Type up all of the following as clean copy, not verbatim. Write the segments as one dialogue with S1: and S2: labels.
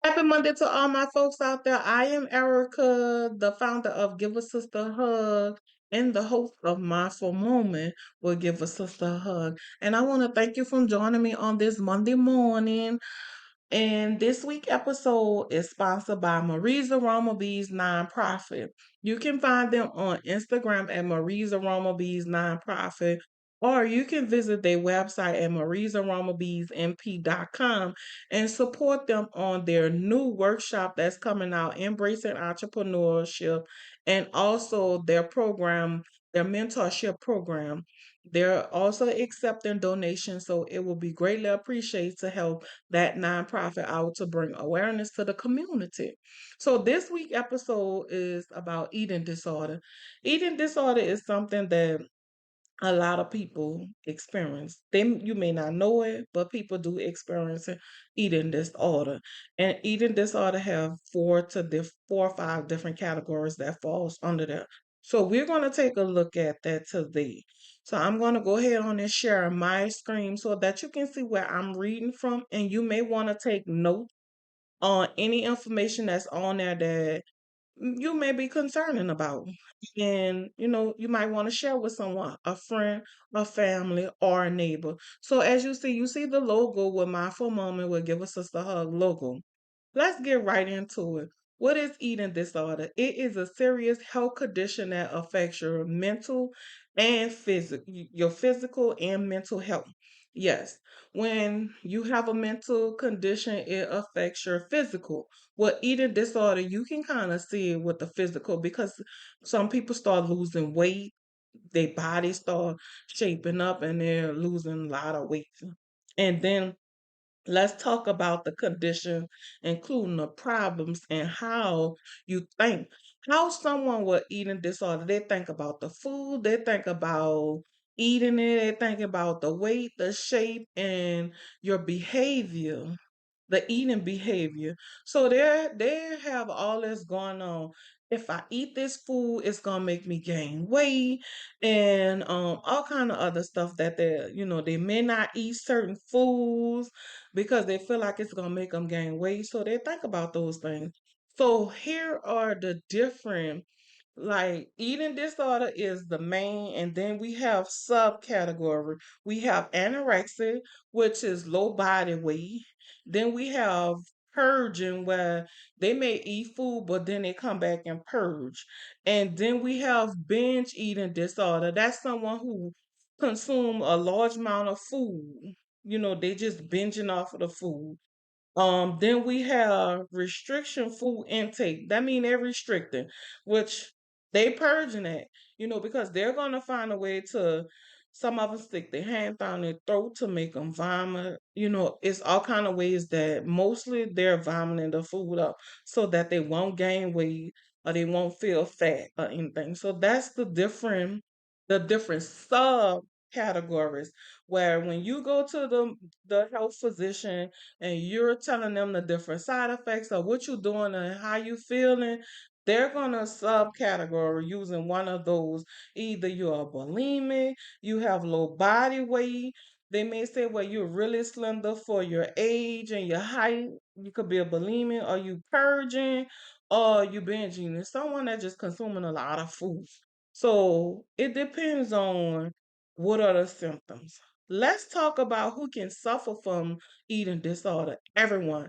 S1: Happy Monday to all my folks out there. I am Erica, the founder of Give a Sister a Hug and the host of Mindful Moment will Give a Sister a Hug. And I want to thank you for joining me on this Monday morning. And this week episode is sponsored by Marie's Aroma Bees Nonprofit. You can find them on Instagram at Marie's Aroma Bees Nonprofit, or you can visit their website at mariesaromabeesmp.com and support them on their new workshop that's coming out, Embracing Entrepreneurship, and also their program, their mentorship program. They're also accepting donations, so it will be greatly appreciated to help that nonprofit out to bring awareness to the community. So this week episode is about eating disorder. Eating disorder is something that a lot of people experience. You may not know it, but people do experience eating disorder. And eating disorder have four or five different categories that falls under that. So we're going to take a look at that today. So I'm going to go ahead on and share my screen so that you can see where I'm reading from, and you may want to take note on any information that's on there that you may be concerning about. And, you might want to share with someone, a friend, a family, or a neighbor. So as you see the logo with Mindful Moment will Give a Sister Hug logo. Let's get right into it. What is eating disorder? It is a serious health condition that affects your mental and physical and mental health. Yes, when you have a mental condition, it affects your physical. With eating disorder, you can kind of see it with the physical because some people start losing weight, their body start shaping up, and they're losing a lot of weight. And then let's talk about the condition, including the problems and how you think. How someone with eating disorder, they think about the food, they think about eating it, they think about the weight, the shape, and your behavior, the eating behavior. So they have all this going on. If I eat this food, it's gonna make me gain weight, and all kind of other stuff that they may not eat certain foods because they feel like it's gonna make them gain weight. So they think about those things. So here are the different, like, eating disorder is the main, and then we have subcategory. We have anorexia, which is low body weight. Then we have purging, where they may eat food, but then they come back and purge. And then we have binge eating disorder. That's someone who consume a large amount of food. They just binging off of the food. Then we have restriction food intake. That means they're restricting, which they purging it, because they're gonna find a way to. Some of them stick their hand down their throat to make them vomit. It's all kind of ways that mostly they're vomiting the food up so that they won't gain weight or they won't feel fat or anything. So that's the different subcategories, where when you go to the health physician and you're telling them the different side effects of what you're doing and how you feeling, they're gonna subcategory using one of those. Either you're a bulimic, you have low body weight. They may say, well, you're really slender for your age and your height. You could be a bulimic, or you purging, or you binging. It's someone that's just consuming a lot of food. So it depends on what are the symptoms. Let's talk about who can suffer from eating disorder. Everyone.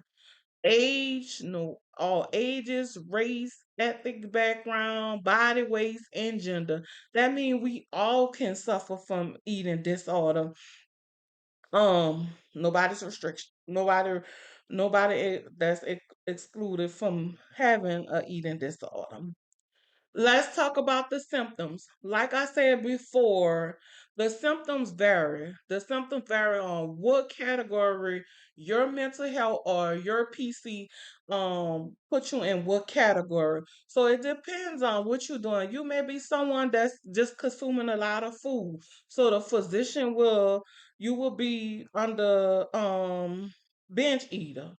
S1: Age, no, all ages, race, ethnic background, body weights, and gender. That means we all can suffer from eating disorder. Nobody's restriction. Nobody that's excluded from having a eating disorder. Let's talk about the symptoms. Like I said before, the symptoms vary. The symptoms vary on what category your mental health or your PC put you in, what category. So it depends on what you're doing. You may be someone that's just consuming a lot of food. So the physician you will be under binge eater.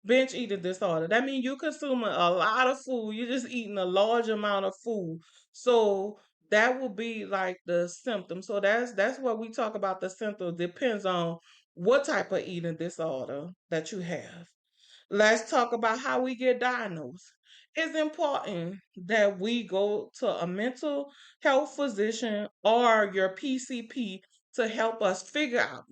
S1: Binge eating disorder. That means you consuming a lot of food. You're just eating a large amount of food. So that will be like the symptom. So that's what we talk about the symptoms. Depends on what type of eating disorder that you have. Let's talk about how we get diagnosed. It's important that we go to a mental health physician or your PCP to help us figure out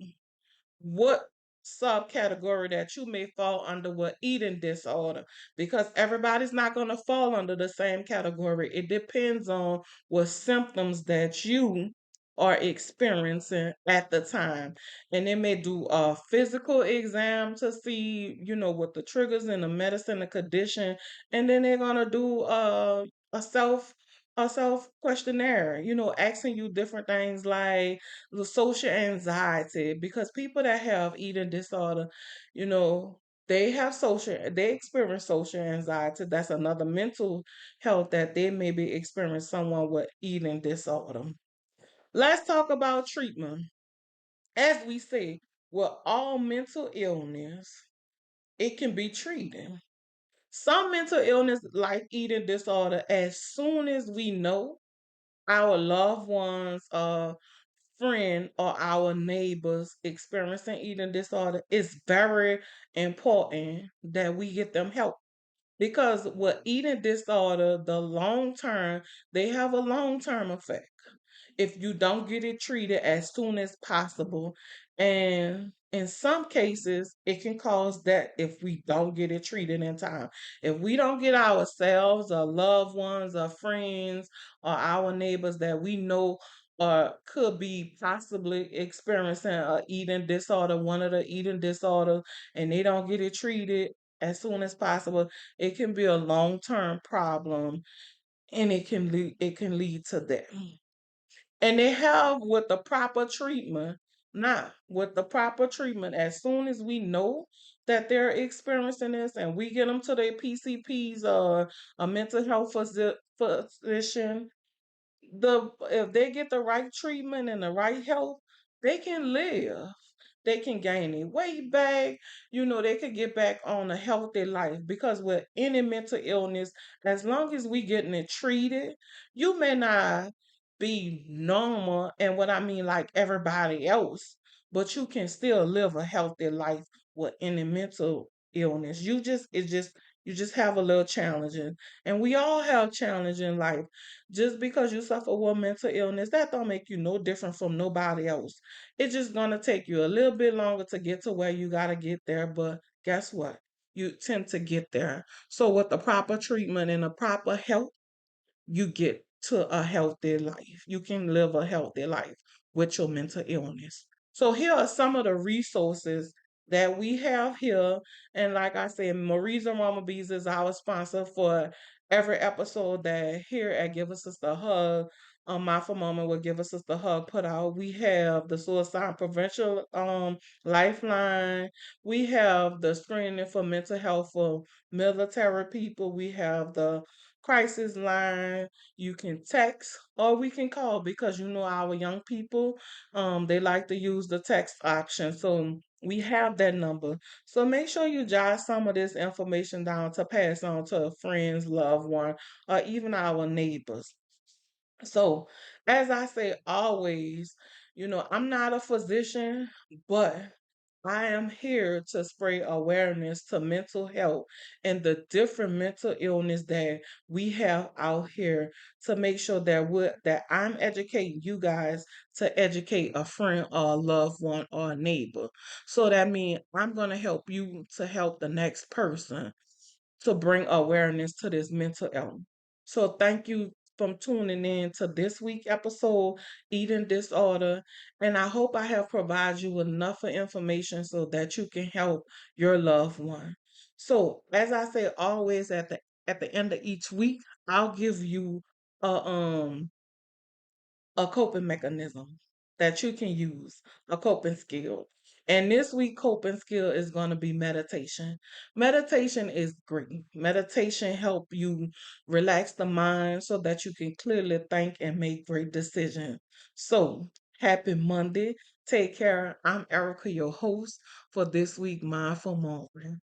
S1: what subcategory that you may fall under with eating disorder, because everybody's not going to fall under the same category. It depends on what symptoms that you are experiencing at the time. And they may do a physical exam to see, what the triggers in the medicine, the condition, and then they're going to do a self questionnaire, asking you different things like the social anxiety, because people that have eating disorder, you know, they experience social anxiety. That's another mental health that they may be experiencing someone with eating disorder. Let's talk about treatment. As we say, with all mental illness, it can be treated. Some mental illness, like eating disorder, as soon as we know our loved ones friend or our neighbors experiencing eating disorder, it's very important that we get them help, because with eating disorder, the long term, they have a long term effect if you don't get it treated as soon as possible. And in some cases, it can cause death if we don't get it treated in time. If we don't get ourselves or loved ones or friends or our neighbors that we know could be possibly experiencing a eating disorder, one of the eating disorders, and they don't get it treated as soon as possible, it can be a long-term problem, and it can lead to death. And they have with the proper treatment. Now, with the proper treatment, as soon as we know that they're experiencing this and we get them to their PCPs or a mental health physician, if they get the right treatment and the right help, they can live. They can gain their weight back. They could get back on a healthy life, because with any mental illness, as long as we getting it treated, you may not be normal, and what I mean like everybody else, but you can still live a healthy life with any mental illness. You just have a little challenging, and we all have challenging life. Just because you suffer with mental illness, that don't make you no different from nobody else. It's just gonna take you a little bit longer to get to where you gotta get there, but guess what? You tend to get there. So with the proper treatment and the proper help, you get to a healthy life. You can live a healthy life with your mental illness. So here are some of the resources that we have here. And like I said, Marisa Mama Bees is our sponsor for every episode that here at Give a Sister a Hug. Mindful Mama will Give a Sister a Hug put out. We have the Suicide Prevention Lifeline. We have the screening for mental health for military people. We have the crisis line. You can text or we can call, because our young people, they like to use the text option. So we have that number. So make sure you jot some of this information down to pass on to friends, loved one, or even our neighbors. So, as I say always, I'm not a physician, but I am here to spread awareness to mental health and the different mental illness that we have out here, to make sure that I'm educating you guys to educate a friend or a loved one or a neighbor. So that means I'm going to help you to help the next person to bring awareness to this mental illness. So thank you for tuning in to this week episode, Eating Disorder. And I hope I have provided you with enough information so that you can help your loved one. So as I say always at the end of each week, I'll give you a coping mechanism that you can use, a coping skill. And this week coping skill is going to be meditation. Meditation is great. Meditation help you relax the mind so that you can clearly think and make great decisions. So, happy Monday. Take care. I'm Erica, your host for this week Mindful Moment.